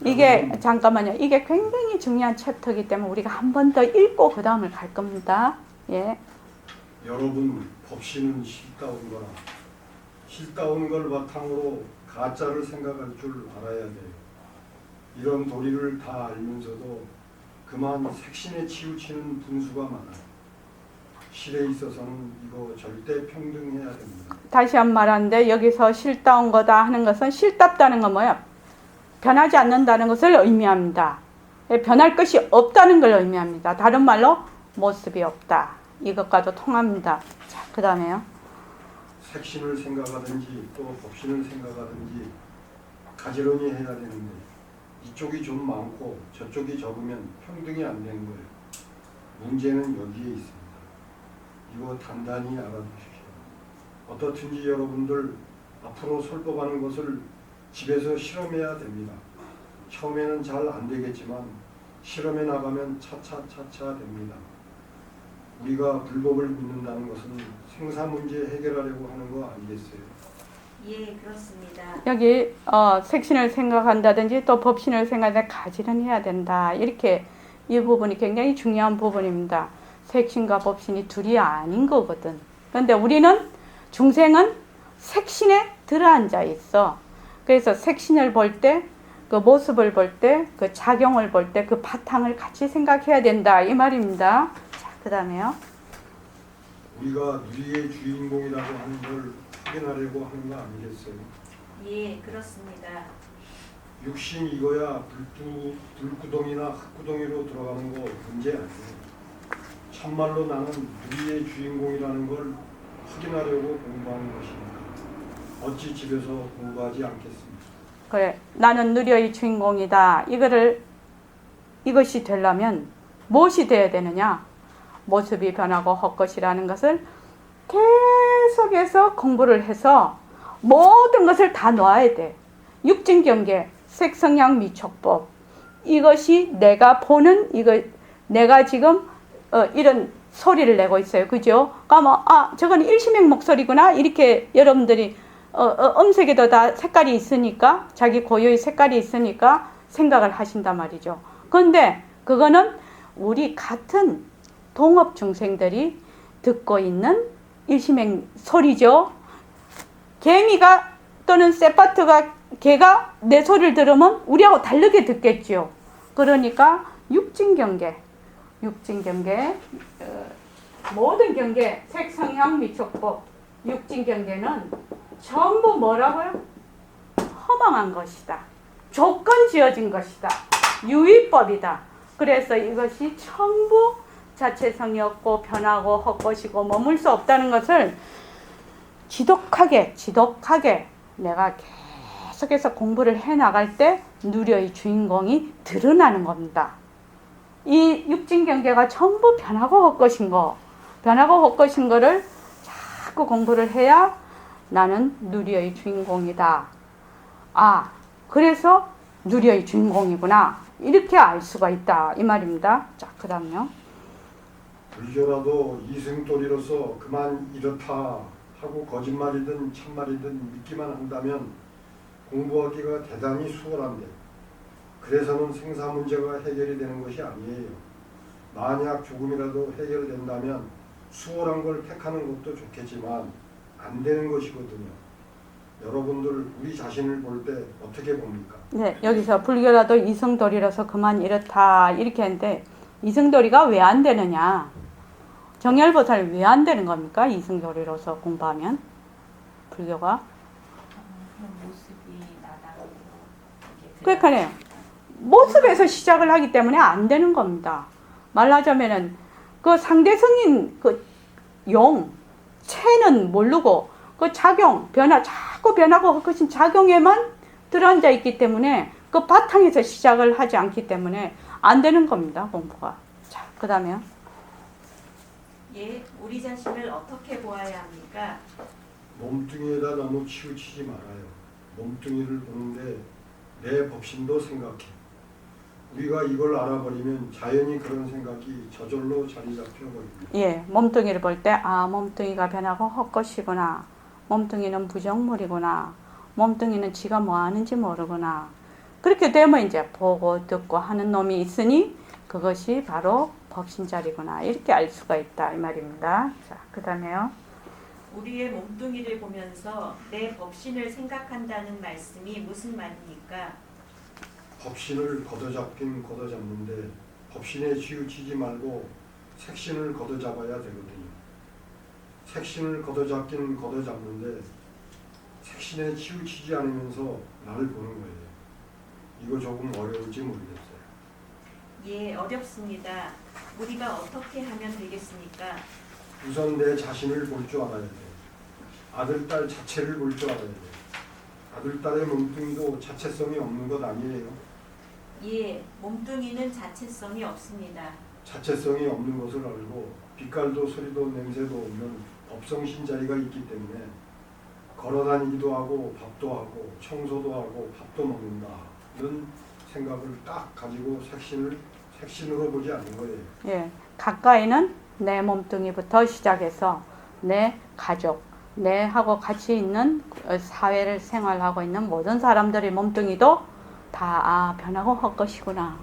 이게 잠깐만요. 이게 굉장히 중요한 챕터이기 때문에 우리가 한 번 더 읽고 그 다음을 갈 겁니다. 예. 여러분 법신은 실다운 거라. 실다운 걸 바탕으로 가짜를 생각할 줄 알아야 돼요. 이런 도리를 다 알면서도 그만 색신에 치우치는 분수가 많아요. 실에 있어서는 이거 절대 평등해야 됩니다. 다시 한 말하는데 여기서 실다운 거다 하는 것은 실답다는 건 뭐예요? 변하지 않는다는 것을 의미합니다. 변할 것이 없다는 걸 의미합니다. 다른 말로 모습이 없다. 이것과도 통합니다. 자, 그 다음에요. 색신을 생각하든지 또 법신을 생각하든지 가지런히 해야 되는데 이쪽이 좀 많고 저쪽이 적으면 평등이 안 되는 거예요. 문제는 여기에 있습니다. 이거 단단히 알아두십시오. 어떻든지 여러분들 앞으로 설법하는 것을 집에서 실험해야 됩니다. 처음에는 잘 안 되겠지만 실험해 나가면 차차차차 됩니다. 우리가 불법을 믿는다는 것은 생사 문제 해결하려고 하는 거 아니겠어요? 예, 그렇습니다. 여기 색신을 생각한다든지 또 법신을 생각하는데 가지런히 해야 된다. 이렇게 이 부분이 굉장히 중요한 부분입니다. 색신과 법신이 둘이 아닌 거거든. 그런데 우리는 중생은 색신에 들어앉아 있어. 그래서 색신을 볼 때, 그 모습을 볼 때, 그 작용을 볼 때 그 바탕을 같이 생각해야 된다. 이 말입니다. 자, 그 다음에요. 우리가 누리의 주인공이라고 하는 걸 확인하려고 하는 거 아니겠어요? 예, 그렇습니다. 육신 이거야 불구덩이나 흙구덩이로 들어가는 거 문제 아니에요. 참말로 나는 누리의 주인공이라는 걸 확인하려고 공부하는 것이니까 어찌 집에서 공부하지 않겠습니까? 그래, 나는 누리의 주인공이다. 이것이 되려면 무엇이 돼야 되느냐? 모습이 변하고 헛것이라는 것을 계속해서 공부를 해서 모든 것을 다 놓아야 돼. 육진경계, 색성향 미촉법. 이것이 내가 보는 내가 지금 이런 소리를 내고 있어요. 그죠? 그러면 저건 일시맹 목소리구나. 이렇게 여러분들이 음색에도 다 색깔이 있으니까 자기 고유의 색깔이 있으니까 생각을 하신단 말이죠. 그런데 그거는 우리 같은 동업 중생들이 듣고 있는 일시맹 소리죠. 개미가 또는 세파트가 개가 내 소리를 들으면 우리하고 다르게 듣겠죠. 그러니까 육진경계 모든 경계 색성향 미촉법 육진경계는 전부 뭐라고요? 허망한 것이다. 조건 지어진 것이다. 유의법이다. 그래서 이것이 전부 자체성이 없고 변하고 헛것이고 머물 수 없다는 것을 지독하게 내가 계속해서 공부를 해나갈 때 누려의 주인공이 드러나는 겁니다. 이 육진경계가 전부 변하고 헛것인 거를 자꾸 공부를 해야 나는 누리의 주인공이다. 그래서 누리의 주인공이구나. 이렇게 알 수가 있다. 이 말입니다. 자, 그 다음요. 불교라도 이승돌이로서 그만 이렇다 하고 거짓말이든 참말이든 믿기만 한다면 공부하기가 대단히 수월한데 그래서는 생사 문제가 해결이 되는 것이 아니에요. 만약 조금이라도 해결된다면 수월한 걸 택하는 것도 좋겠지만 안 되는 것이거든요. 여러분들 우리 자신을 볼 때 어떻게 봅니까? 네, 여기서 불교라도 이승돌이라서 그만 이렇다 이렇게 했는데 이승돌이가 왜 안 되느냐? 정열보살이 왜 안 되는 겁니까? 이승돌이로서 공부하면 불교가 모습이 나다고 그러니까요. 모습에서 시작을 하기 때문에 안 되는 겁니다. 말하자면은 그 상대성인 그 체는 모르고 그 작용, 자꾸 변하고 헛것인 작용에만 들어앉아 있기 때문에 그 바탕에서 시작을 하지 않기 때문에 안 되는 겁니다. 공부가. 자, 그 다음에요. 예, 우리 자신을 어떻게 보아야 합니까? 몸뚱이에다 너무 치우치지 말아요. 몸뚱이를 보는데 내 법신도 생각해. 우리가 이걸 알아버리면 자연히 그런 생각이 저절로 자리 잡혀버립니다. 예, 몸뚱이를 볼 때 몸뚱이가 변하고 헛것이구나. 몸뚱이는 부정물이구나. 몸뚱이는 지가 뭐 하는지 모르구나. 그렇게 되면 이제 보고 듣고 하는 놈이 있으니 그것이 바로 법신자리구나. 이렇게 알 수가 있다 이 말입니다. 자, 그다음에요. 우리의 몸뚱이를 보면서 내 법신을 생각한다는 말씀이 무슨 말입니까? 법신을 걷어잡긴 걷어잡는데 법신에 치우치지 말고 색신을 걷어잡아야 되거든요. 색신을 걷어잡긴 걷어잡는데 색신에 치우치지 않으면서 나를 보는 거예요. 이거 조금 어려울지 모르겠어요. 예, 어렵습니다. 우리가 어떻게 하면 되겠습니까? 우선 내 자신을 볼 줄 알아야 돼. 아들, 딸 자체를 볼 줄 알아야 돼. 아들, 딸의 몸뚱이도 자체성이 없는 것 아니에요. 예, 몸뚱이는 자체성이 없습니다. 자체성이 없는 것을 알고 빛깔도 소리도 냄새도 없는 법성신 자리가 있기 때문에 걸어다니기도 하고 밥도 하고 청소도 하고 밥도 먹는다는 생각을 딱 가지고 색신으로 보지 않는 거예요. 예, 가까이는 내 몸뚱이부터 시작해서 내 가족, 내하고 같이 있는 사회를 생활하고 있는 모든 사람들의 몸뚱이도 다 변하고 할 것이구나.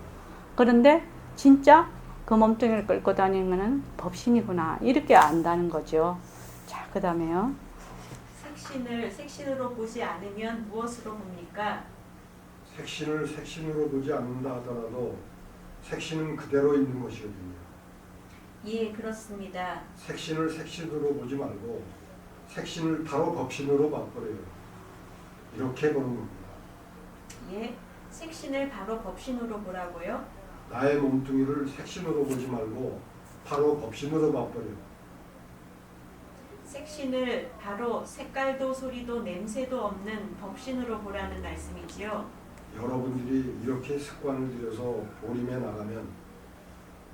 그런데 진짜 그 몸뚱이를 끌고 다니는 법신이구나. 이렇게 안다는 거죠. 자, 그 다음에요. 색신을 색신으로 보지 않으면 무엇으로 봅니까? 색신을 색신으로 보지 않는다 하더라도 색신은 그대로 있는 것이거든요. 예, 그렇습니다. 색신을 색신으로 보지 말고 색신을 바로 법신으로 봐버려요. 이렇게 보는 겁니다. 예, 색신을 바로 법신으로 보라고요? 나의 몸뚱이를 색신으로 보지 말고 바로 법신으로 봐버려요. 색신을 바로 색깔도 소리도 냄새도 없는 법신으로 보라는 말씀이지요. 여러분들이 이렇게 습관을 들여서 보림에 나가면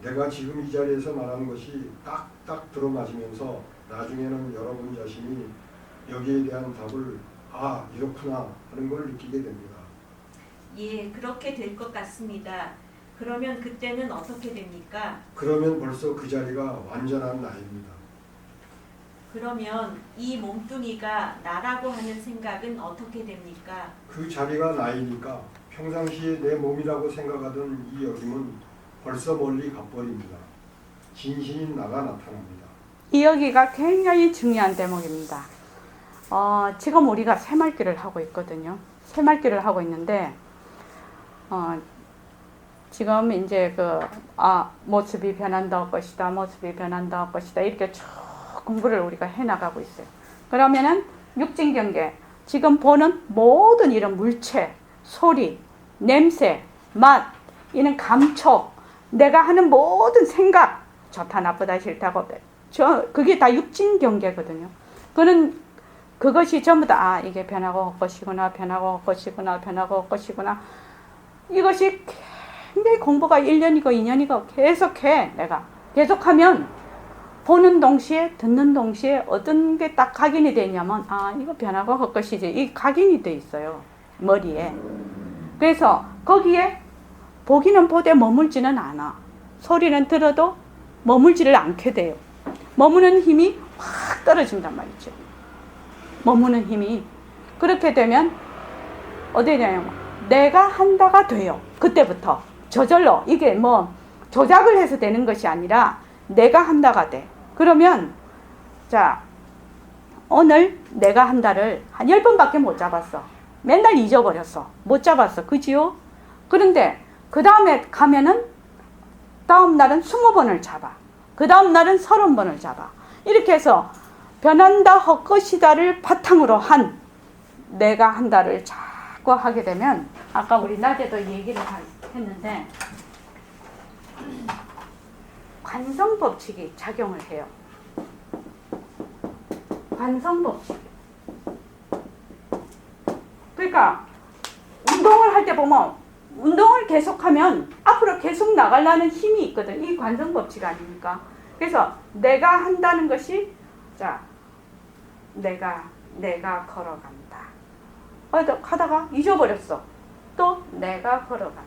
내가 지금 이 자리에서 말하는 것이 딱딱 들어맞으면서 나중에는 여러분 자신이 여기에 대한 답을 이렇구나 하는 걸 느끼게 됩니다. 예, 그렇게 될 것 같습니다. 그러면 그때는 어떻게 됩니까? 그러면 벌써 그 자리가 완전한 나입니다. 그러면 이 몸뚱이가 나라고 하는 생각은 어떻게 됩니까? 그 자리가 나이니까 평상시에 내 몸이라고 생각하던 이 여김은 벌써 멀리 가버립니다. 진신인 나가 나타납니다. 이 여기가 굉장히 중요한 대목입니다. 지금 우리가 새말귀를 하고 있거든요. 새말귀를 하고 있는데, 지금 이제 모습이 변한다 할 것이다, 모습이 변한다 할 것이다, 이렇게 쭉 공부를 우리가 해나가고 있어요. 그러면은 육진경계, 지금 보는 모든 이런 물체, 소리, 냄새, 맛, 이런 감촉, 내가 하는 모든 생각, 좋다, 나쁘다, 싫다고, 그게 다 육진경계거든요. 그것이 전부 다, 이게 변하고 할 것이구나, 변하고 할 것이구나, 변하고 할 것이구나. 이것이 굉장히 공부가 1년이고 2년이고 계속해, 내가. 계속하면, 보는 동시에, 듣는 동시에 어떤 게 딱 각인이 되냐면, 이거 변하고 할 것이지. 이 각인이 돼 있어요. 머리에. 그래서 거기에 보기는 보되 머물지는 않아. 소리는 들어도 머물지를 않게 돼요. 머무는 힘이 확 떨어진단 말이죠. 머무는 힘이. 그렇게 되면 어디에 되냐면 내가 한다가 돼요. 그때부터 저절로. 이게 조작을 해서 되는 것이 아니라 내가 한다가 돼. 그러면 자, 오늘 내가 한다를 한 10번밖에 못 잡았어. 맨날 잊어버렸어. 못 잡았어. 그지요? 그런데 그 다음에 가면은 다음 날은 20번을 잡아. 그 다음 날은 30번을 잡아. 이렇게 해서 변한다 할 것이다를 바탕으로 한 내가 한다를 자꾸 하게 되면, 아까 우리 낮에도 얘기를 했는데 관성법칙이 작용을 해요. 관성법칙. 그러니까 운동을 할 때 보면 운동을 계속하면 앞으로 계속 나가려는 힘이 있거든. 이 관성법칙 아닙니까? 그래서 내가 한다는 것이, 자, 내가 걸어간다. 하다가 잊어버렸어. 또 내가 걸어간다.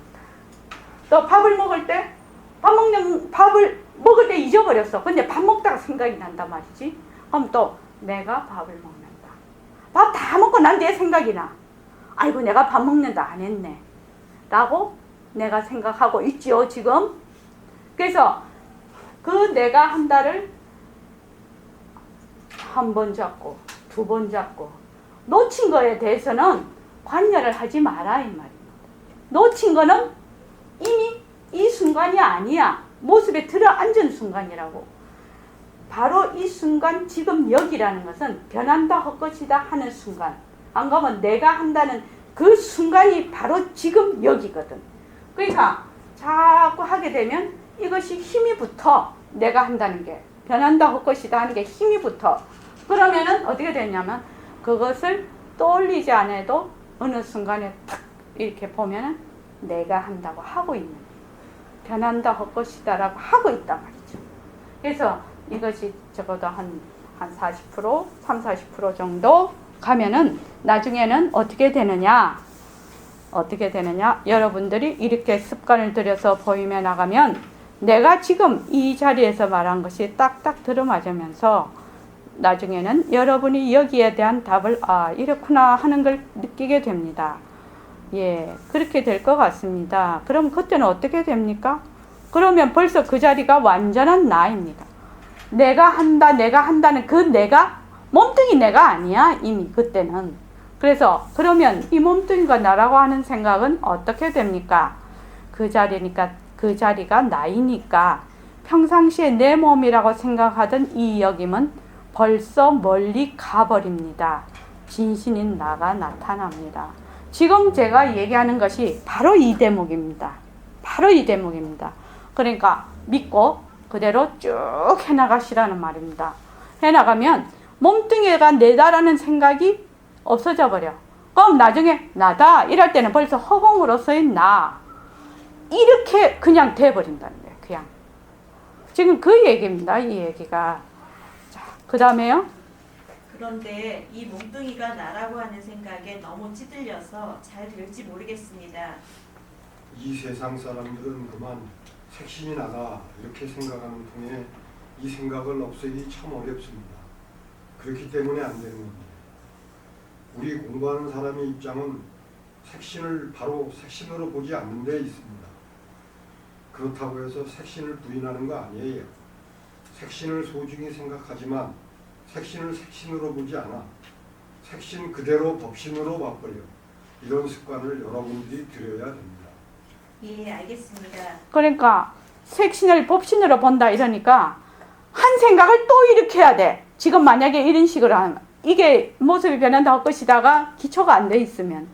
또 밥을 먹을 때 밥을 먹을 때 잊어버렸어. 근데 밥 먹다가 생각이 난단 말이지. 그럼 또 내가 밥을 먹는다. 밥 다 먹고 난 뒤에 생각이 나. 아이고, 내가 밥 먹는다 안 했네. 라고 내가 생각하고 있지요, 지금. 그래서 그 내가 한다를 한 번 잡고, 두 번 잡고, 놓친 거에 대해서는 관여를 하지 마라, 이 말입니다. 놓친 거는 이미 이 순간이 아니야. 모습에 들어앉은 순간이라고. 바로 이 순간, 지금 여기라는 것은 변한다 헛것이다 하는 순간. 안 그러면 내가 한다는 그 순간이 바로 지금 여기거든. 그러니까 자꾸 하게 되면 이것이 힘이 붙어. 내가 한다는 게. 변한다 헛것이다 하는 게 힘이 붙어. 그러면은 어떻게 되냐면 그것을 떠올리지 않아도 어느 순간에 탁 이렇게 보면은 내가 한다고 하고 있는, 변한다 헛것이다 라고 하고 있단 말이죠. 그래서 이것이 적어도 한 40%, 30-40% 정도 가면은 나중에는 어떻게 되느냐, 여러분들이 이렇게 습관을 들여서 보이며 나가면 내가 지금 이 자리에서 말한 것이 딱딱 들어맞으면서 나중에는 여러분이 여기에 대한 답을 이렇구나 하는 걸 느끼게 됩니다. 예, 그렇게 될 것 같습니다. 그럼 그때는 어떻게 됩니까? 그러면 벌써 그 자리가 완전한 나입니다. 내가 한다는 그 내가 몸뚱이 내가 아니야, 이미 그때는. 그래서 그러면 이 몸뚱이가 나라고 하는 생각은 어떻게 됩니까? 그 자리가 나이니까 평상시에 내 몸이라고 생각하던 이 여김은 벌써 멀리 가버립니다. 진신인 나가 나타납니다. 지금 제가 얘기하는 것이 바로 이 대목입니다. 그러니까 믿고 그대로 쭉 해나가시라는 말입니다. 해나가면 몸뚱이가 내다라는 생각이 없어져 버려. 그럼 나중에 나다 이럴 때는 벌써 허공으로서의 나 이렇게 그냥 돼버린다는 거예요. 그냥 지금 그 얘기입니다. 이 얘기가. 자, 그 다음에요. 그런데 이 몸뚱이가 나라고 하는 생각에 너무 찌들려서 잘 될지 모르겠습니다. 이 세상 사람들은 그만 색신이 나다 이렇게 생각하는 통에 이 생각을 없애기 참 어렵습니다. 그렇기 때문에 안 되는 겁니다. 우리 공부하는 사람의 입장은 색신을 바로 색신으로 보지 않는 데 있습니다. 그렇다고 해서 색신을 부인하는 거 아니에요. 색신을 소중히 생각하지만 색신을 색신으로 보지 않아. 색신 그대로 법신으로 맛보려. 이런 습관을 여러분들이 들여야 됩니다. 예, 알겠습니다. 그러니까 색신을 법신으로 본다 이러니까 한 생각을 또 일으켜야 돼. 지금 만약에 이런 식으로 하면 이게 모습이 변한다 할 것이다가 기초가 안 돼 있으면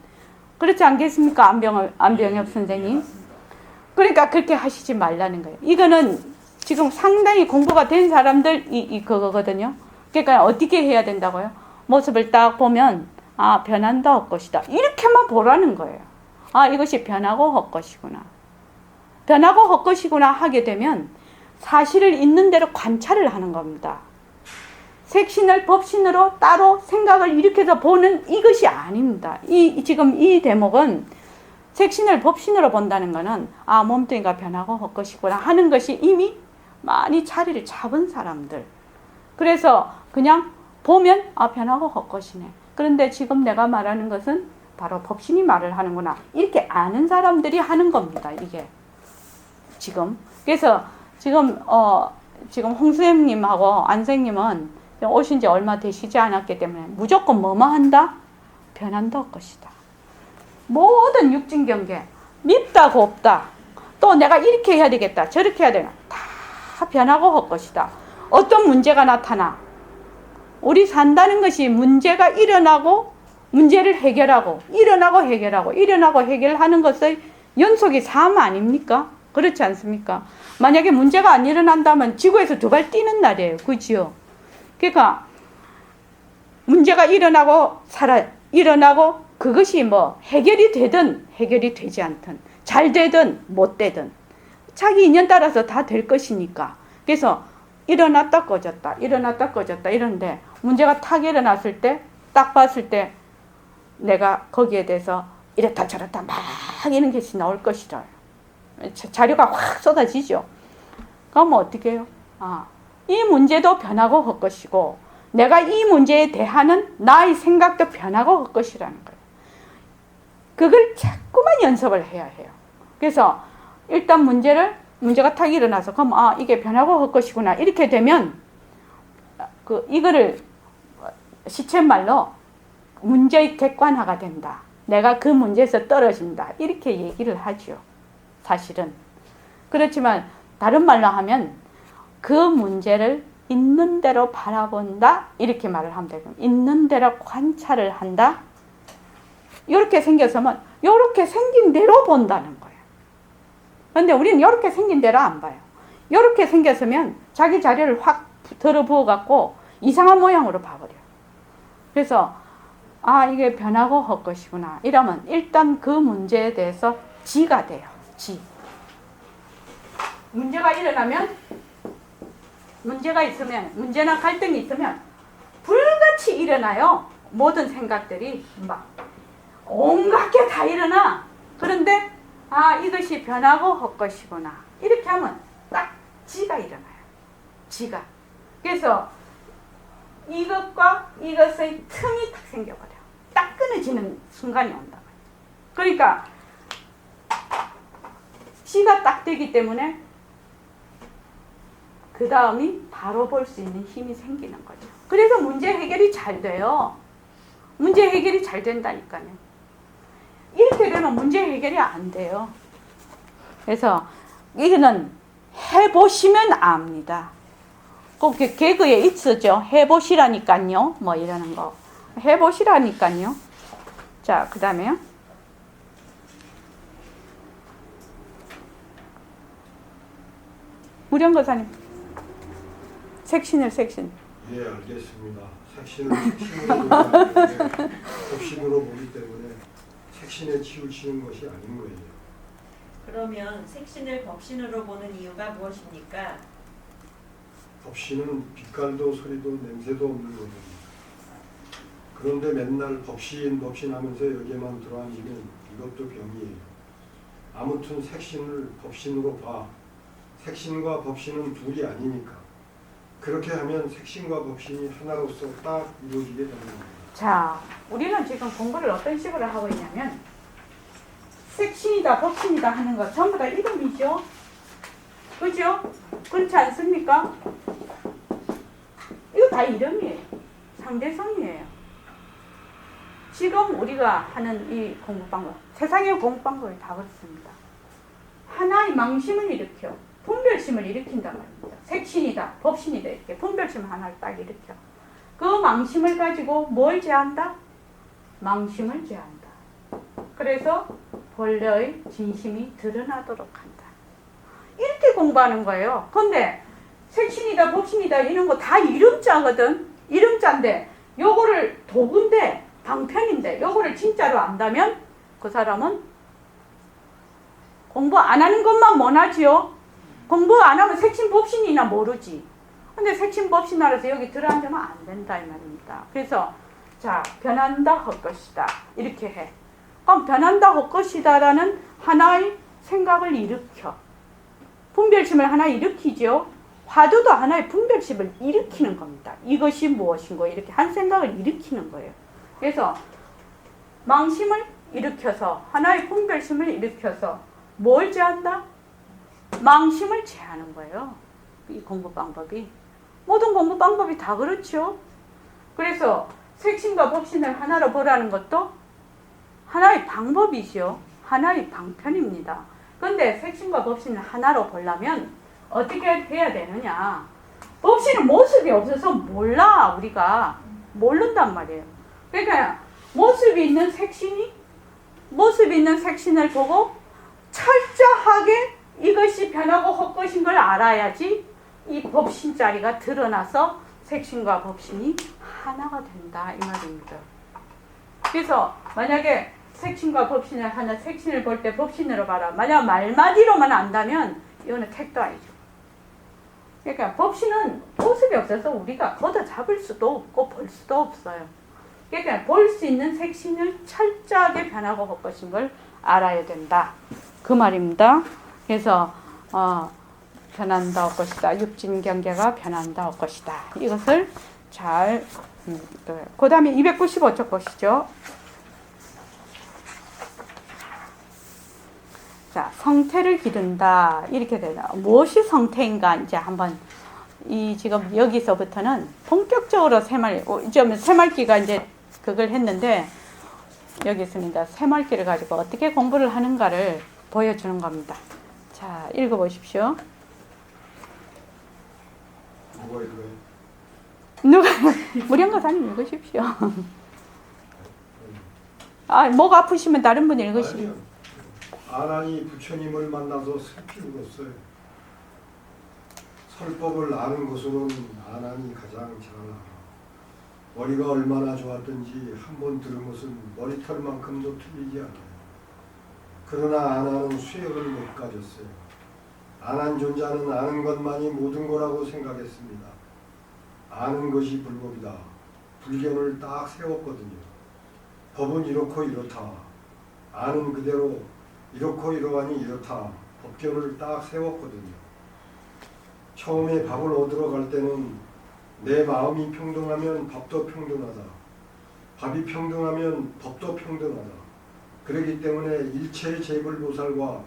그렇지 않겠습니까? 안병엽 선생님. 그러니까 그렇게 하시지 말라는 거예요. 이거는 지금 상당히 공부가 된 사람들 그거거든요. 그러니까 어떻게 해야 된다고요? 모습을 딱 보면 변한다 할 것이다. 이렇게만 보라는 거예요. 이것이 변하고 헛것이구나. 변하고 헛것이구나 하게 되면 사실을 있는 대로 관찰을 하는 겁니다. 색신을 법신으로 따로 생각을 일으켜서 보는 이것이 아닙니다. 지금 이 대목은 색신을 법신으로 본다는 것은 몸뚱이가 변하고 헛것이구나 하는 것이 이미 많이 자리를 잡은 사람들. 그래서 그냥 보면 변하고 헛것이네. 그런데 지금 내가 말하는 것은 바로 법신이 말을 하는구나. 이렇게 아는 사람들이 하는 겁니다. 이게 지금. 그래서 지금 홍수님하고 안생님은 오신 지 얼마 되시지 않았기 때문에 무조건 뭐뭐 한다? 변한다 것이다. 모든 육진경계 밉다 곱다 또 내가 이렇게 해야 되겠다 저렇게 해야 되나 다 변하고 헛것이다. 어떤 문제가 나타나 우리 산다는 것이 문제가 일어나고 문제를 해결하고 일어나고 해결하는 것의 연속이 삶 아닙니까? 그렇지 않습니까? 만약에 문제가 안 일어난다면 지구에서 두 발 뛰는 날이에요. 그렇지요? 그러니까 문제가 일어나고 그것이 뭐 해결이 되든 해결이 되지 않든 잘 되든 못 되든 자기 인연 따라서 다 될 것이니까. 그래서 일어났다 꺼졌다 이런데 문제가 탁 일어났을 때 딱 봤을 때 내가 거기에 대해서 이렇다 저렇다 막 이런 것이 나올 것이라 자료가 확 쏟아지죠. 그럼 어떻게 해요? 이 문제도 변하고 헛것이고 내가 이 문제에 대하는 나의 생각도 변하고 헛것이라는 거예요. 그걸 자꾸만 연습을 해야 해요. 그래서 일단 문제가 탁 일어나서 그럼 이게 변하고 할 것이구나 이렇게 되면 이거를 시쳇말로 문제의 객관화가 된다. 내가 그 문제에서 떨어진다. 이렇게 얘기를 하죠. 사실은. 그렇지만 다른 말로 하면 그 문제를 있는 대로 바라본다. 이렇게 말을 하면 되고 있는 대로 관찰을 한다. 이렇게 생겼으면 이렇게 생긴 대로 본다는 거예요. 그런데 우리는 이렇게 생긴 대로 안 봐요. 이렇게 생겼으면 자기 자리를 확 들어 부어 갖고 이상한 모양으로 봐버려요. 그래서 이게 변하고 할 것이구나. 이러면 일단 그 문제에 대해서 지가 돼요. 지. 문제가 일어나면 문제가 있으면 문제나 갈등이 있으면 불같이 일어나요. 모든 생각들이 막 온갖 게 다 일어나. 그런데 이것이 변하고 할 것이구나. 이렇게 하면 딱 지가 일어나요. 지가. 그래서 이것과 이것의 틈이 딱 생겨버려요. 딱 끊어지는 순간이 온다. 그러니까 지가 딱 되기 때문에 그 다음이 바로 볼 수 있는 힘이 생기는 거죠. 그래서 문제 해결이 잘 돼요. 문제 해결이 잘 된다니까요. 이렇게 되면 문제 해결이 안 돼요. 그래서 이거는 해보시면 압니다. 꼭 개그에 있었죠. 해보시라니까요. 뭐 이러는 거. 해보시라니까요. 자, 그 다음에요. 무령거사님. 색신. 예, 알겠습니다. 색신으로 보기 때문에 법신으로 보기 때문에 색신에 치우치는 것이 아닌 거예요. 그러면 색신을 법신으로 보는 이유가 무엇입니까? 법신은 빛깔도 소리도 냄새도 없는 거거든요. 그런데 맨날 법신 하면서 여기에만 들어앉으면 이것도 병이에요. 아무튼 색신을 법신으로 봐. 색신과 법신은 둘이 아니니까. 그렇게 하면 색신과 법신이 하나로서 딱 이루어지게 되는 겁니다. 자, 우리는 지금 공부를 어떤 식으로 하고 있냐면 색신이다, 법신이다 하는 거 전부 다 이름이죠. 그죠? 그렇지 않습니까? 이거 다 이름이에요. 상대성이에요. 지금 우리가 하는 이 공부 방법, 세상의 공부 방법이 다 그렇습니다. 하나의 망심을 일으켜 분별심을 일으킨단 말입니다. 색신이다, 법신이다 이렇게 분별심 하나를 딱 일으켜. 그 망심을 가지고 뭘 제한다? 망심을 제한다. 그래서 본래의 진심이 드러나도록 한다. 이렇게 공부하는 거예요. 근데 색신이다, 법신이다 이런 거 다 이름자거든. 이름자인데 요거를 도구인데 방편인데 요거를 진짜로 안다면 그 사람은 공부 안 하는 것만 못하지요. 공부 안 하면 색신 법신이나 모르지. 근데 색신 법신 알아서 여기 들어앉으면 안 된다 이 말입니다. 그래서 자, 변한다 할 것이다 이렇게 해. 그럼 변한다 할 것이다라는 하나의 생각을 일으켜. 분별심을 하나 일으키죠. 화두도 하나의 분별심을 일으키는 겁니다. 이것이 무엇인고 이렇게 한 생각을 일으키는 거예요. 그래서 망심을 일으켜서 하나의 분별심을 일으켜서 뭘 제한다? 망심을 제하는 거예요. 이 공부 방법이. 모든 공부 방법이 다 그렇죠. 그래서 색신과 법신을 하나로 보라는 것도 하나의 방법이죠. 하나의 방편입니다. 그런데 색신과 법신을 하나로 보려면 어떻게 해야 되느냐. 법신은 모습이 없어서 몰라. 우리가 모른단 말이에요. 그러니까 모습이 있는 색신을 보고 철저하게 이것이 변하고 헛것인 걸 알아야지 이 법신 자리가 드러나서 색신과 법신이 하나가 된다 이 말입니다. 그래서 만약에 색신과 법신을 하나, 색신을 볼 때 법신으로 봐라. 만약 말마디로만 안다면 이거는 택도 아니죠. 그러니까 법신은 모습이 없어서 우리가 걷어 잡을 수도 없고 볼 수도 없어요. 그러니까 볼 수 있는 색신을 철저하게 변하고 헛것인 걸 알아야 된다. 그 말입니다. 그래서 변한다 할 것이다. 육진경계가 변한다 할 것이다. 이것을 잘 그 다음에 295쪽 보시죠. 자, 성태를 기른다. 이렇게 되나. 무엇이 성태인가? 이제 한번 이 지금 여기서부터는 본격적으로 좀 새말기가 이제 그걸 했는데 여기 있습니다. 새말기를 가지고 어떻게 공부를 하는가를 보여주는 겁니다. 자, 읽어보십시오. 누가 이거예요? 누가 무령거사님 읽으십시오. 아, 목 아프시면 다른 분 읽으시오. 아니요. 아난이 부처님을 만나서 슬피 울었어요. 설법을 아는 것으로는 아난이 가장 잘 알아. 머리가 얼마나 좋았든지 한 번 들은 것은 머리털만큼도 틀리지 않아요. 그러나 아난은 수역을 못 가졌어요. 아난 존자는 아는 것만이 모든 거라고 생각했습니다. 아는 것이 불법이다. 불견을 딱 세웠거든요. 법은 이렇고 이렇다. 아는 그대로 이렇고 이러하니 이렇다. 법견을 딱 세웠거든요. 처음에 밥을 얻으러 갈 때는 내 마음이 평등하면 밥도 평등하다. 밥이 평등하면 법도 평등하다. 그렇기 때문에 일체 재불보살과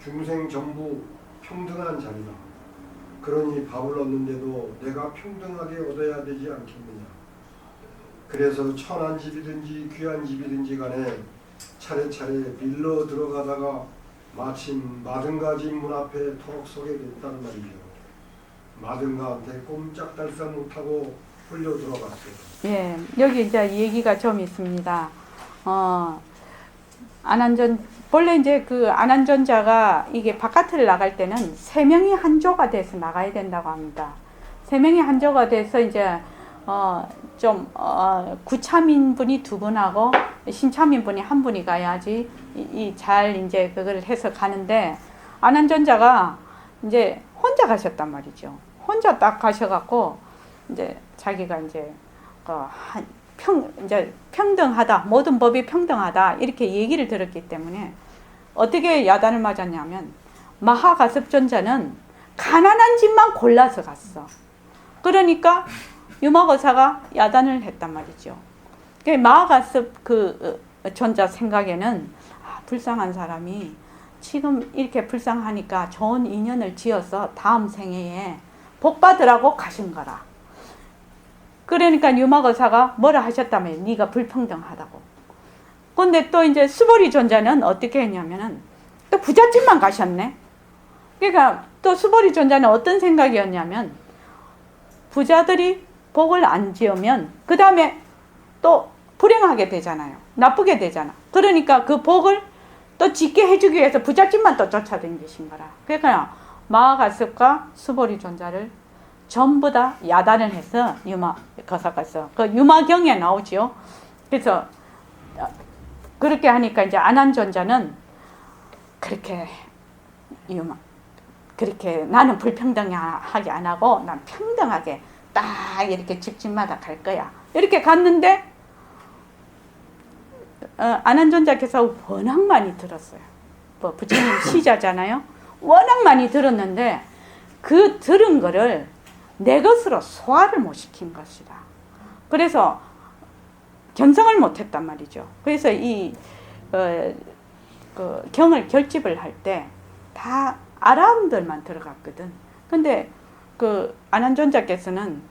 중생 전부 평등한 자리다. 그러니 밥을 얻는데도 내가 평등하게 얻어야 되지 않겠느냐. 그래서 천한 집이든지 귀한 집이든지 간에 차례차례 밀러 들어가다가 마침 마등가 집 문 앞에 턱 서게 됐단 말이죠. 마등가한테 꼼짝달싹 못하고 홀려 들어갔어요. 예, 여기 이제 얘기가 좀 있습니다. 본래 이제 그 안한전자가 이게 바깥을 나갈 때는 세 명이 한조가 돼서 나가야 된다고 합니다. 세 명이 한조가 돼서 이제 구참인 분이 두 분하고 신참인 분이 한 분이 가야지 잘 이제 그걸 해서 가는데 안한전자가 이제 혼자 가셨단 말이죠. 혼자 딱 가셔갖고 이제 자기가 이제 이제 평등하다, 모든 법이 평등하다 이렇게 얘기를 들었기 때문에 어떻게 야단을 맞았냐면 마하가섭존자는 가난한 집만 골라서 갔어. 그러니까 유마거사가 야단을 했단 말이죠. 마하가섭 그 존자 생각에는 불쌍한 사람이 지금 이렇게 불쌍하니까 좋은 인연을 지어서 다음 생애에 복 받으라고 가신 거라. 그러니까 유마거사가 뭐라 하셨다면 네가 불평등하다고. 근데 또 이제 수보리 존자는 어떻게 했냐면은 또 부잣집만 가셨네. 그러니까 또 수보리 존자는 어떤 생각이었냐면 부자들이 복을 안 지으면 그 다음에 또 불행하게 되잖아요. 나쁘게 되잖아. 그러니까 그 복을 또 짓게 해주기 위해서 부잣집만 또 쫓아다니신 거라. 그러니까 마하가섭과 수보리 존자를 전부 다 야단을 해서 유마거사가서 그 유마경에 나오죠. 그래서 그렇게 하니까 이제 안한존자는 그렇게 나는 불평등하게 안 하고 난 평등하게 딱 이렇게 집집마다 갈 거야. 이렇게 갔는데 안한존자께서 워낙 많이 들었어요. 뭐 부처님 시자잖아요. 워낙 많이 들었는데 그 들은 거를 내 것으로 소화를 못 시킨 것이다. 그래서 견성을 못했단 말이죠. 그래서 그 경을 결집을 할 때 다 아라함들만 들어갔거든. 근데 그 안한존자께서는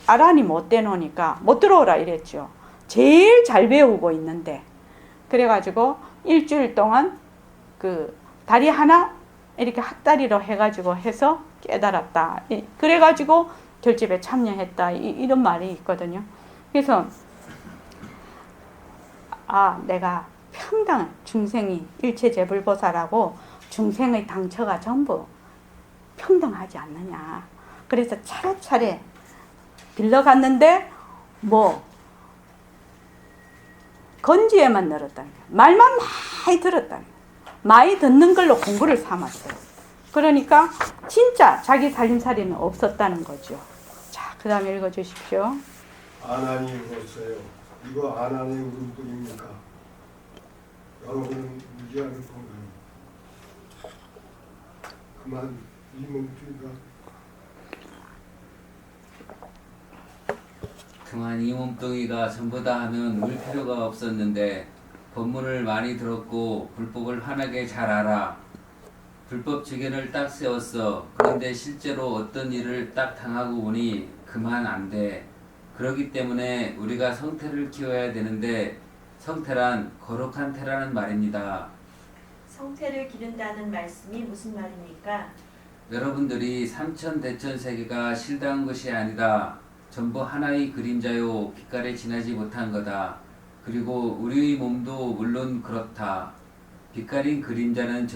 아란이 못 되노니까 못 들어오라 이랬죠. 제일 잘 배우고 있는데 그래가지고 일주일 동안 그 다리 하나 이렇게 핫다리로 해가지고 해서 깨달았다. 그래가지고 결집에 참여했다. 이런 말이 있거든요. 그래서 내가 평등 중생이 일체재불보살하고 중생의 당처가 전부 평등하지 않느냐. 그래서 차례차례 빌려갔는데 건지에만 늘었다는 거예요. 말만 많이 들었다는 거예요. 많이 듣는 걸로 공부를 삼았어요. 그러니까 진짜 자기 살림살이는 없었다는 거죠. 자, 그 다음에 읽어주십시오. 아난이 울었어요. 이거 아난의 울음뿐입니까? 여러분은 울지 않을 건가요? 그만 이 몸뚱이가 그만 이 몸뚱이가 전부 다 하면 울 필요가 없었는데 법문을 많이 들었고 불법을 환하게 잘 알아. 불법 주견을 딱 세웠어. 그런데 실제로 어떤 일을 딱 당하고 보니 그만 안 돼. 그렇기 때문에 우리가 성태를 키워야 되는데 성태란 거룩한 태라는 말입니다. 성태를 기른다는 말씀이 무슨 말입니까? 여러분들이 삼천대천 세계가 실다한 것이 아니다. 전부 하나의 그림자요 빛깔에 지나지 못한 거다. 그리고 우리의 몸도 물론 그렇다. 빛깔인 그림자는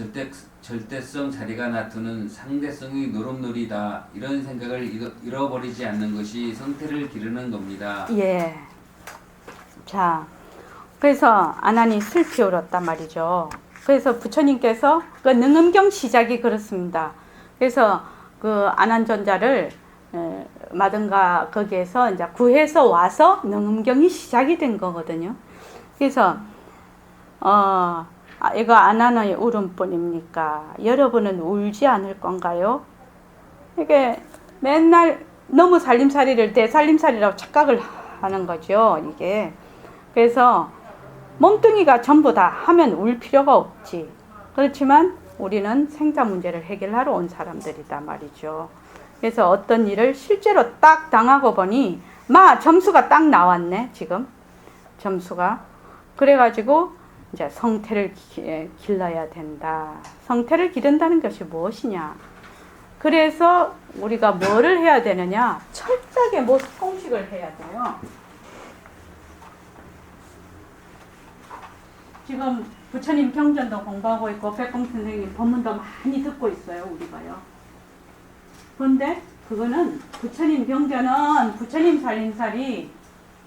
절대성 자리가 나타는 상대성의 노름놀이다. 이런 생각을 잃어버리지 않는 것이 성태를 기르는 겁니다. 예. 자, 그래서 아난이 슬피 울었단 말이죠. 그래서 부처님께서 그 능엄경 시작이 그렇습니다. 그래서 그 아난존자를 마든가 거기에서 이제 구해서 와서 능엄경이 시작이 된 거거든요. 그래서 이거 아난의 울음뿐입니까? 여러분은 울지 않을 건가요? 이게 맨날 너무 살림살이를 내 살림살이라고 착각을 하는 거죠. 이게 그래서 몸뚱이가 전부 다 하면 울 필요가 없지. 그렇지만 우리는 생사 문제를 해결하러 온 사람들이다 말이죠. 그래서 어떤 일을 실제로 딱 당하고 보니 점수가 딱 나왔네. 지금 점수가 그래가지고 이제 성태를 길러야 된다. 성태를 기른다는 것이 무엇이냐? 그래서 우리가 뭐를 해야 되느냐? 철저하게 모습공식을 해야 돼요. 지금 부처님 경전도 공부하고 있고 백공 선생님 법문도 많이 듣고 있어요. 우리가요. 그런데 그거는 부처님 경전은 부처님 살림살이,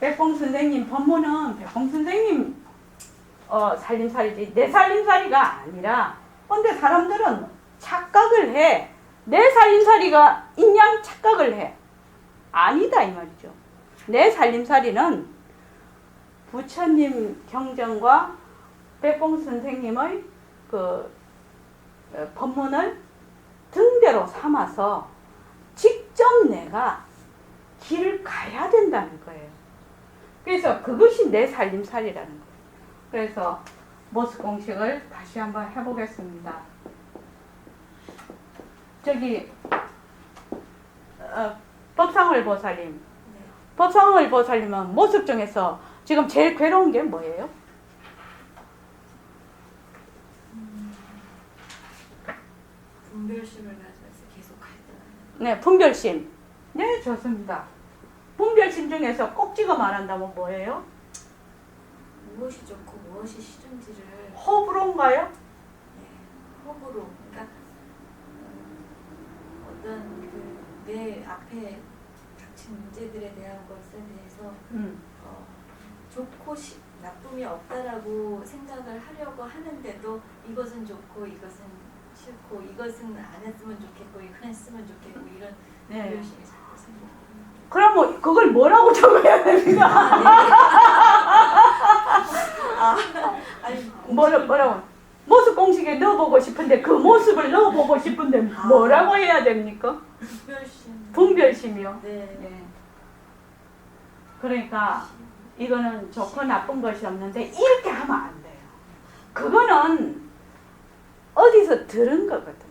백공 선생님 법문은 백공 선생님 살림살이지 내 살림살이가 아니라. 근데 사람들은 착각을 해. 내 살림살이가 인양 착각을 해. 아니다 이 말이죠. 내 살림살이는 부처님 경전과 백공 선생님의 그 법문을 등대로 삼아서 직접 내가 길을 가야 된다는 거예요. 그래서 그것이 내 살림살이라는 거예요. 그래서 모습 공식을 다시 한번 해보겠습니다. 저기 법상을 보살님, 법상을 보살님은 모습 중에서 지금 제일 괴로운 게 뭐예요? 분별심을 가져서 계속 활동하는. 네, 분별심. 네, 좋습니다. 분별심 중에서 꼭 찍어 말한다면 뭐예요? 무엇이 좋고 무엇이 싫은지를 호불호인가요? 호불호, 그러니까 어떤 내 앞에 닥친 문제들에 대한 것에 대해서 좋고 나쁨이 없다라고 생각을 하려고 하는데도 이것은 좋고 이것은 싫고 이것은 안 했으면 좋겠고 이건 했으면 좋겠고 이런 분별심이 자꾸 생겨요. 그럼 뭐 그걸 뭐라고 적어야 됩니까? 아니 뭐라고? 모습 공식에 넣어보고 싶은데 그 모습을 넣어보고 싶은데 뭐라고 해야 됩니까? 분별심. 분별심이요. 네. 네. 그러니까 이거는 좋고 나쁜 것이 없는데 이렇게 하면 안 돼요. 그거는 어디서 들은 거거든.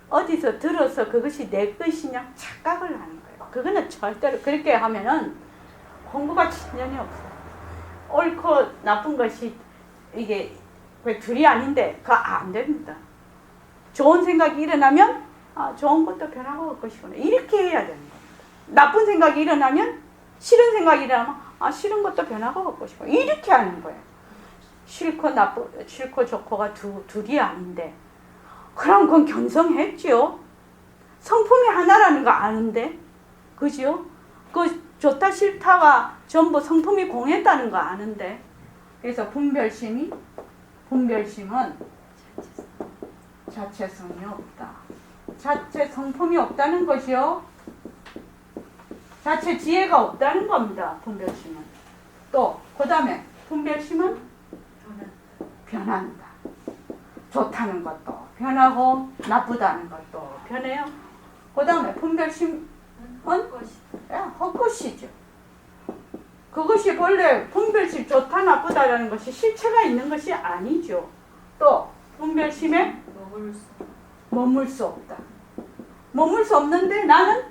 어디서 들어서 그것이 내 것이냐 착각을 하는 거예요. 그거는 절대로 그렇게 하면은 공부가 전혀 없어요. 옳고 나쁜 것이 이게 왜 둘이 아닌데 그거 안 됩니다. 좋은 생각이 일어나면 좋은 것도 변하고 올 것이구나. 이렇게 해야 되는 겁니다. 나쁜 생각이 일어나면 싫은 생각이 일어나면 싫은 것도 변하고 올 것이구나. 이렇게 하는 거예요. 싫고 좋고가 둘이 아닌데 그럼 그건 견성했지요. 성품이 하나라는 거 아는데 그죠? 그 좋다 싫다가 전부 성품이 공했다는 거 아는데 그래서 분별심은 자체성이 없다. 자체 성품이 없다는 것이요. 자체 지혜가 없다는 겁니다. 분별심은. 또 그 다음에 분별심은 변한다. 좋다는 것도 변하고 나쁘다는 것도 변해요. 그 다음에 분별심은 헛것이죠. 그것이 본래 분별심 좋다 나쁘다라는 것이 실체가 있는 것이 아니죠. 또 분별심에 머물 수 없다. 머물 수 없는데 나는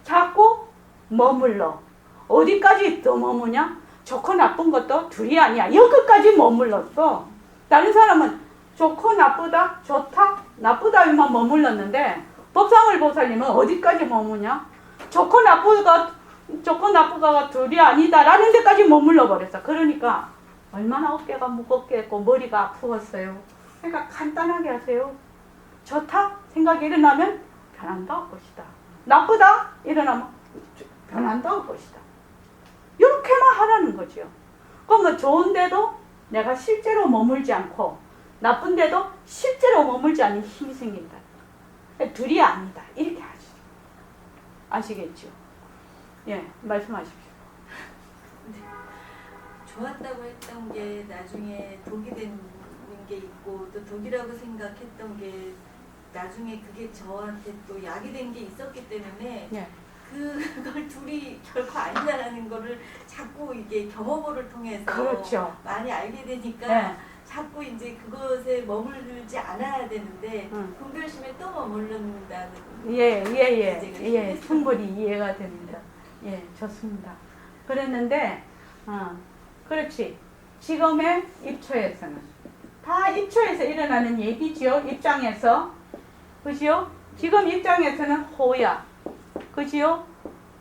자꾸 머물러. 어디까지 또 머무냐? 좋고 나쁜 것도 둘이 아니야. 여기까지 머물렀어. 다른 사람은 좋고 나쁘다, 좋다, 나쁘다에만 머물렀는데 법상을 보살님은 어디까지 머무냐? 좋고 나쁘다가 둘이 아니다라는 데까지 머물러 버렸어. 그러니까 얼마나 어깨가 무겁겠고 머리가 아프겠어요. 그러니까 간단하게 하세요. 좋다 생각이 일어나면 변한다 할 것이다. 나쁘다 일어나면 변한다 할 것이다. 이렇게만 하라는 거죠. 그러면 좋은데도 내가 실제로 머물지 않고 나쁜데도 실제로 머물지 않는 힘이 생긴다. 둘이 아니다. 이렇게 하죠. 아시겠죠? 예, 말씀하십시오. 좋았다고 했던 게 나중에 독이 되는 게 있고 또 독이라고 생각했던 게 나중에 그게 저한테 또 약이 된 게 있었기 때문에 예. 그걸 둘이 결코 아니다라는 거를 자꾸 이게 경험을 통해서 그렇죠. 많이 알게 되니까 예. 자꾸 이제 그것에 머물지 않아야 되는데 분별심에 또 머무른다는 예, 충분히 이해가 됩니다. 예, 좋습니다. 그랬는데, 그렇지. 지금의 입초에서는 다 입초에서 일어나는 얘기지요. 입장에서, 그지요? 지금 입장에서는 호야, 그지요?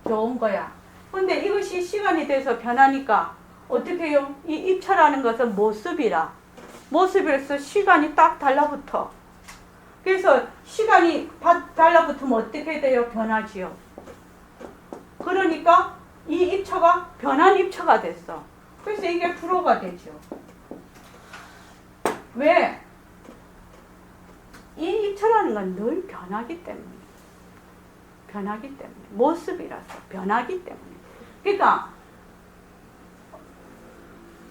좋은 거야. 근데 이것이 시간이 돼서 변하니까 어떻게 해요? 이 입초라는 것은 모습이라서 시간이 딱 달라붙어. 그래서 시간이 달라붙으면 어떻게 돼요? 변하지요. 그러니까 이 입처가 변한 입처가 됐어. 그래서 이게 불호가 되죠. 왜? 이 입처라는 건 늘 변하기 때문에. 모습이라서 변하기 때문에. 그러니까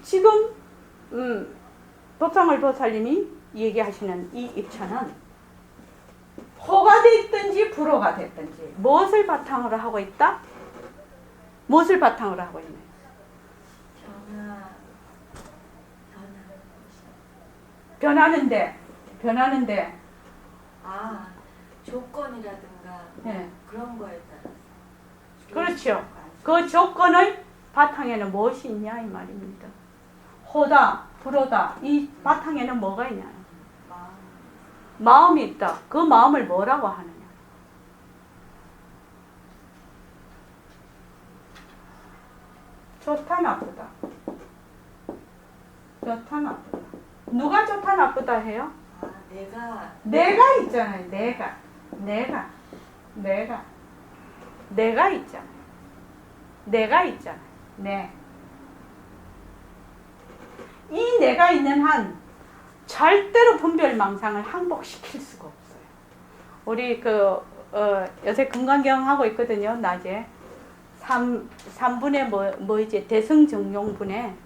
지금 법상을 보살님이 얘기하시는 이 입처는 호가 됐든지 불호가 됐든지 무엇을 바탕으로 하고 있다? 무엇을 바탕으로 하고 있나요? 변하는데 조건이라든가 예. 그런 거에 따라서 그렇죠. 그 조건의 바탕에는 무엇이 있냐 이 말입니다. 호다, 불호다 이 바탕에는 뭐가 있냐? 마음이 있다. 그 마음을 뭐라고 하느냐? 좋다 나쁘다. 누가 좋다 나쁘다 해요? 내가 있잖아요. 내가 있잖아요. 이 내가 있는 한 절대로 분별망상을 항복시킬 수가 없어요. 우리 요새 금강경 하고 있거든요. 낮에 3분의 뭐이지 대승정용분에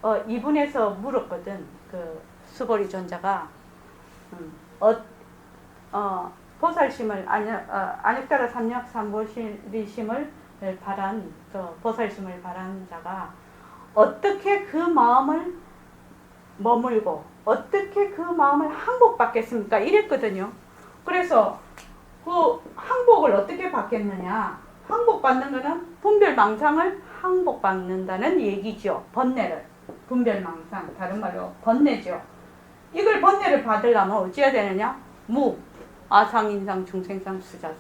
2분에서 물었거든. 그 수보리 존자가 보살심을 안익따라 삼력 삼보리심을 바란 보살심을 바란 자가 어떻게 그 마음을 머물고 어떻게 그 마음을 항복받겠습니까? 이랬거든요. 그래서 그 항복을 어떻게 받겠느냐? 항복받는 거는 분별망상을 항복받는다는 얘기죠. 번뇌를. 분별망상, 다른 말로 번뇌죠. 이걸 번뇌를 받으려면 어찌해야 되느냐? 무, 아상, 인상, 중생상, 수자상.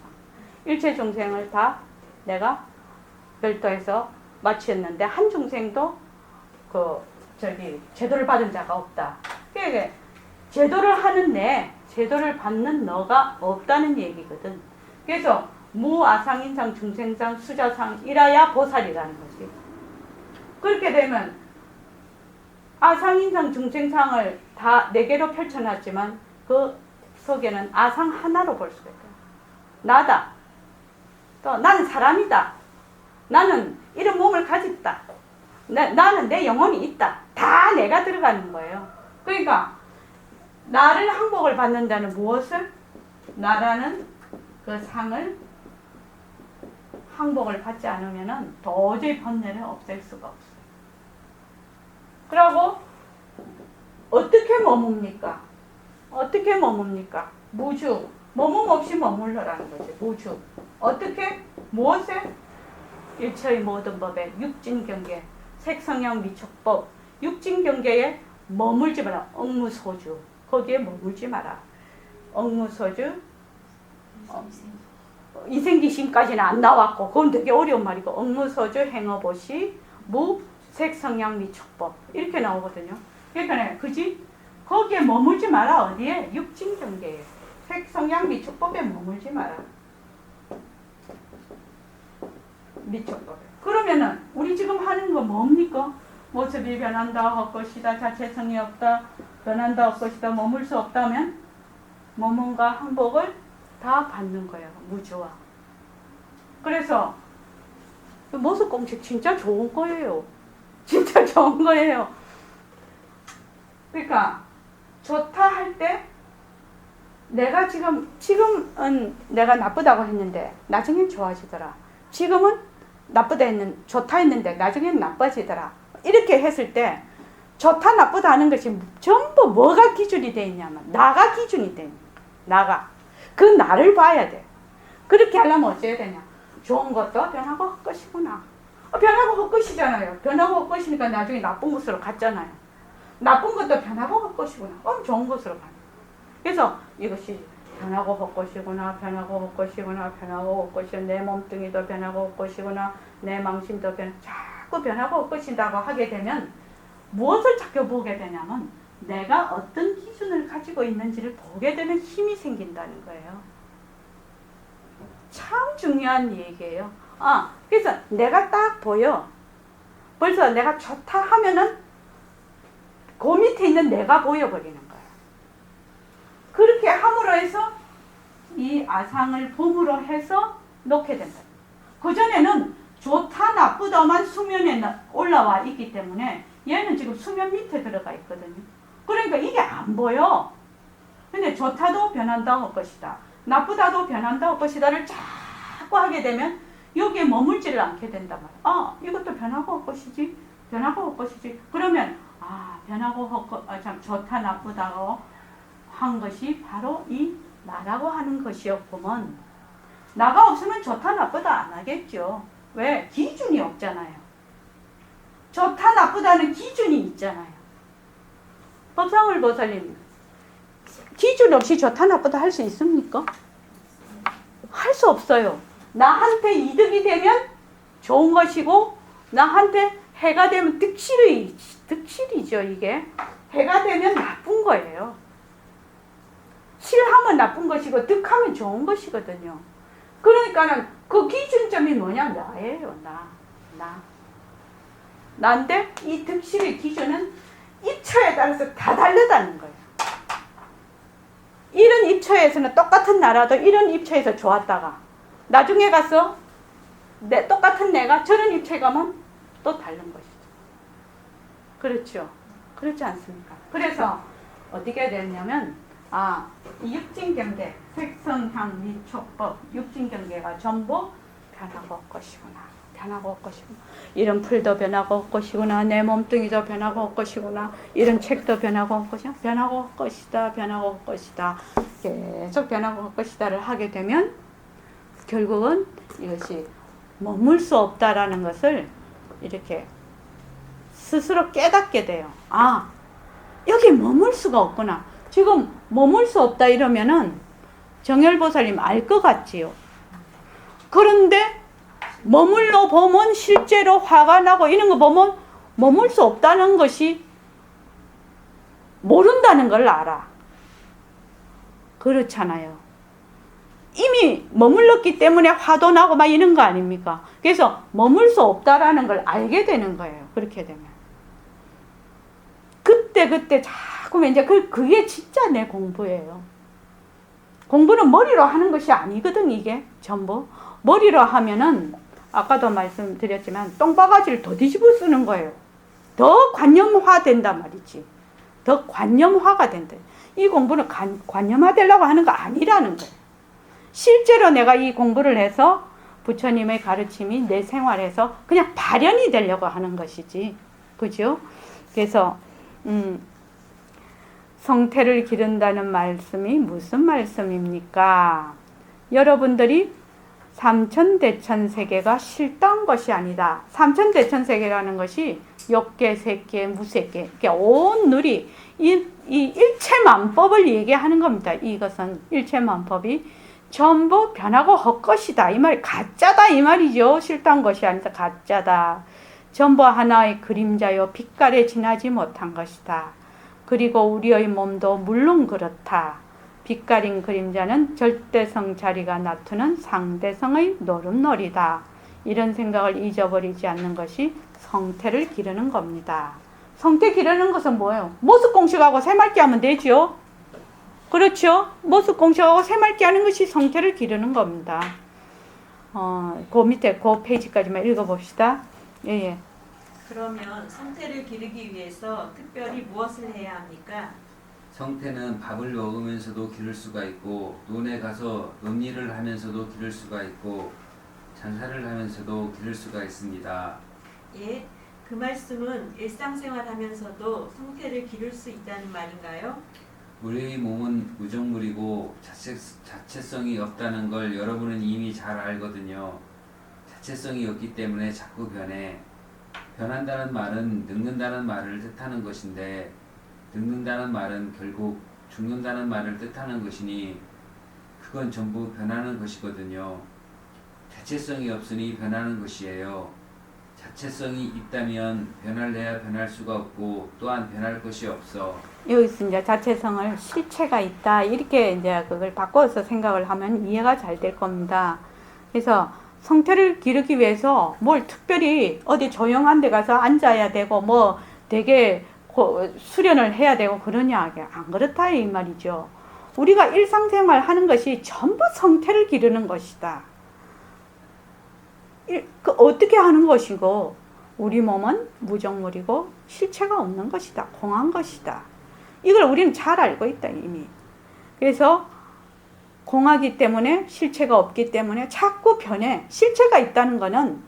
일체 중생을 다 내가 별도해서 마치었는데 한 중생도 제도를 받은 자가 없다. 그러니까 제도를 하는 제도를 받는 너가 없다는 얘기거든. 그래서 무, 아상, 인상, 중생상, 수자상이라야 보살이라는 거지. 그렇게 되면 아상, 인상, 중생상을 다 4개로 펼쳐놨지만 그 속에는 아상 하나로 볼 수가 있다. 나다. 또 나는 사람이다. 나는 이런 몸을 가졌다. 나는 내 영혼이 있다. 다 내가 들어가는 거예요. 그러니까 나를 항복을 받는다는 무엇을? 나라는 그 상을 항복을 받지 않으면은 도저히 번뇌를 없앨 수가 없어요. 그러고 어떻게 머뭅니까? 어떻게 머뭅니까? 무주. 머문 없이 머물러라는 거지. 무주. 어떻게? 무엇에? 일처의 모든 법에 육진경계, 색성향 미촉법, 육진경계에 머물지 마라. 억무소주. 거기에 머물지 마라. 억무소주. 이생기심까지는 안 나왔고 그건 되게 어려운 말이고 억무소주 행어보시 무 색성향 미촉법 이렇게 나오거든요. 그러니까 그지? 거기에 머물지 마라. 어디에? 육진경계에 색성향 미촉법에 머물지 마라. 미촉법에. 그러면은 우리 지금 하는 거 뭡니까? 모습이 변한다 헛것이다 자체성이 없다 변한다 헛것이다 머물 수 없다면 머문과 항복을 다 받는 거예요. 무주와. 그래서 모습 공식 진짜 좋은 거예요. 진짜 좋은 거예요. 그러니까 좋다 할 때 내가 지금은 내가 나쁘다고 했는데 나중엔 좋아지더라. 지금은 좋다 했는데 나중엔 나빠지더라. 이렇게 했을 때 좋다 나쁘다 하는 것이 전부 뭐가 기준이 돼 있냐면 나가 기준이 돼 있는 거야. 나가. 그 나를 봐야 돼. 그렇게 하려면 어찌해야 되냐. 좋은 것도 변하고 헛것이구나. 변하고 헛것이잖아요. 변하고 헛것이니까 나중에 나쁜 것으로 갔잖아요. 나쁜 것도 변하고 헛것이구나. 그럼 좋은 것으로 가는. 그래서 이것이 변하고 헛것이구나. 변하고 헛것이구나. 변하고 헛것이구나. 내 몸뚱이도 변하고 헛것이구나. 내 망심도 자꾸 변하고 헛것이라고 하게 되면 무엇을 자꾸 보게 되냐면 내가 어떤 기준을 가지고 있는지를 보게 되는 힘이 생긴다는 거예요. 참 중요한 얘기예요. 그래서 내가 딱 보여. 벌써 내가 좋다 하면은 그 밑에 있는 내가 보여버리는 거예요. 그렇게 함으로 해서 이 아상을 봄으로 해서 놓게 된다. 그전에는 좋다 나쁘다만 수면에 올라와 있기 때문에 얘는 지금 수면 밑에 들어가 있거든요. 그러니까 이게 안 보여. 근데 좋다도 변한다 할 것이다. 나쁘다도 변한다 할 것이다를 자꾸 하게 되면 여기에 머물지를 않게 된단 말이야. 이것도 변하고 할 것이지. 변하고 할 것이지. 그러면 변하고 참 좋다 나쁘다고 한 것이 바로 이 나라고 하는 것이었구먼. 나가 없으면 좋다 나쁘다 안 하겠죠. 왜? 기준이 없잖아요. 좋다 나쁘다는 기준이 있잖아요. 법상을 보살님 기준 없이 좋다 나쁘다 할 수 있습니까? 할 수 없어요. 나한테 이득이 되면 좋은 것이고 나한테 해가 되면 득실이죠. 이게 해가 되면 나쁜 거예요. 실하면 나쁜 것이고 득하면 좋은 것이거든요. 그러니까는 그 기준점이 뭐냐? 나예요. 나인데 이 득실의 기준은 입처에 따라서 다 다르다는 거예요. 이런 입처에서는 똑같은 나라도 이런 입처에서 좋았다가 나중에 가서 똑같은 내가 저런 입처에 가면 또 다른 것이죠. 그렇죠. 그렇지 않습니까? 그래서 어떻게 되냐면 이 육진경계, 색성향 미촉법, 육진경계가 전부 변하고 것이구나. 변하고 것이구나. 이런 풀도 변하고 것이구나. 내 몸뚱이도 변하고 것이구나. 이런 책도 변하고 것이야. 변하고 것이다. 변하고 것이다. 계속 변하고 것이다를 하게 되면 결국은 이것이 머물 수 없다라는 것을 이렇게 스스로 깨닫게 돼요. 여기 머물 수가 없구나. 지금 머물 수 없다 이러면은 정열보살님 알 것 같지요. 그런데 머물러 보면 실제로 화가 나고 이런 거 보면 머물 수 없다는 것이 모른다는 걸 알아. 그렇잖아요. 이미 머물렀기 때문에 화도 나고 막 이런 거 아닙니까? 그래서 머물 수 없다라는 걸 알게 되는 거예요. 그렇게 되면. 그때 자꾸 이제 그게 진짜 내 공부예요. 공부는 머리로 하는 것이 아니거든, 이게 전부. 머리로 하면은 아까도 말씀드렸지만 똥바가지를 더 뒤집어 쓰는 거예요. 더 관념화 된단 말이지. 더 관념화가 된다. 이 공부는 관념화 되려고 하는 거 아니라는 거예요. 실제로 내가 이 공부를 해서 부처님의 가르침이 내 생활에서 그냥 발현이 되려고 하는 것이지. 그죠? 그래서 성태를 기른다는 말씀이 무슨 말씀입니까? 여러분들이 삼천대천세계가 실다운 것이 아니다. 삼천대천세계라는 것이 욕계, 색계, 무색계, 온 누리, 이 일체만법을 얘기하는 겁니다. 이것은 일체만법이 전부 변하고 헛것이다. 이 말, 가짜다. 이 말이죠. 실다운 것이 아니다. 가짜다. 전부 하나의 그림자요. 빛깔에 지나지 못한 것이다. 그리고 우리의 몸도 물론 그렇다. 빛깔인 그림자는 절대성 자리가 나타는 상대성의 노름놀이다. 이런 생각을 잊어버리지 않는 것이 성태를 기르는 겁니다. 성태 기르는 것은 뭐예요? 모습 공식하고 새맑게 하면 되죠. 그렇죠? 모습 공식하고 새맑게 하는 것이 성태를 기르는 겁니다. 그 밑에 그 페이지까지만 읽어봅시다. 예. 그러면 성태를 기르기 위해서 특별히 무엇을 해야 합니까? 성태는 밥을 먹으면서도 기를 수가 있고 논에 가서 논일을 하면서도 기를 수가 있고 장사를 하면서도 기를 수가 있습니다. 예, 그 말씀은 일상생활 하면서도 성태를 기를 수 있다는 말인가요? 우리의 몸은 무정물이고 자체성이 없다는 걸 여러분은 이미 잘 알거든요. 자체성이 없기 때문에 자꾸 변해. 변한다는 말은 늙는다는 말을 뜻하는 것인데 늙는다는 말은 결국 죽는다는 말을 뜻하는 것이니 그건 전부 변하는 것이거든요. 자체성이 없으니 변하는 것이에요. 자체성이 있다면 변할래야 변할 수가 없고 또한 변할 것이 없어. 여기서 이제 자체성을 실체가 있다. 이렇게 이제 그걸 바꿔서 생각을 하면 이해가 잘 될 겁니다. 그래서 성태를 기르기 위해서 뭘 특별히 어디 조용한 데 가서 앉아야 되고 뭐 되게 수련을 해야 되고 그러냐. 안 그렇다 이 말이죠. 우리가 일상생활 하는 것이 전부 성태를 기르는 것이다. 어떻게 하는 것이고 우리 몸은 무정물이고 실체가 없는 것이다. 공한 것이다. 이걸 우리는 잘 알고 있다 이미. 그래서 공하기 때문에 실체가 없기 때문에 자꾸 변해. 실체가 있다는 것은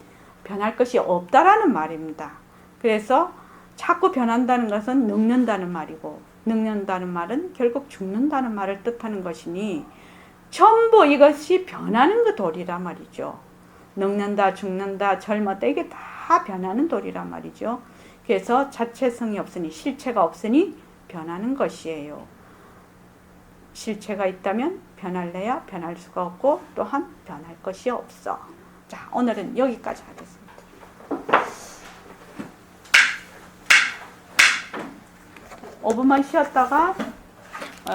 변할 것이 없다라는 말입니다. 그래서 자꾸 변한다는 것은 늙는다는 말이고 늙는다는 말은 결국 죽는다는 말을 뜻하는 것이니 전부 이것이 변하는 그 도리란 말이죠. 늙는다, 죽는다, 젊었다 이게 다 변하는 도리란 말이죠. 그래서 자체성이 없으니 실체가 없으니 변하는 것이에요. 실체가 있다면 변할래야 변할 수가 없고 또한 변할 것이 없어. 자, 오늘은 여기까지 하겠습니다. 5분만 쉬었다가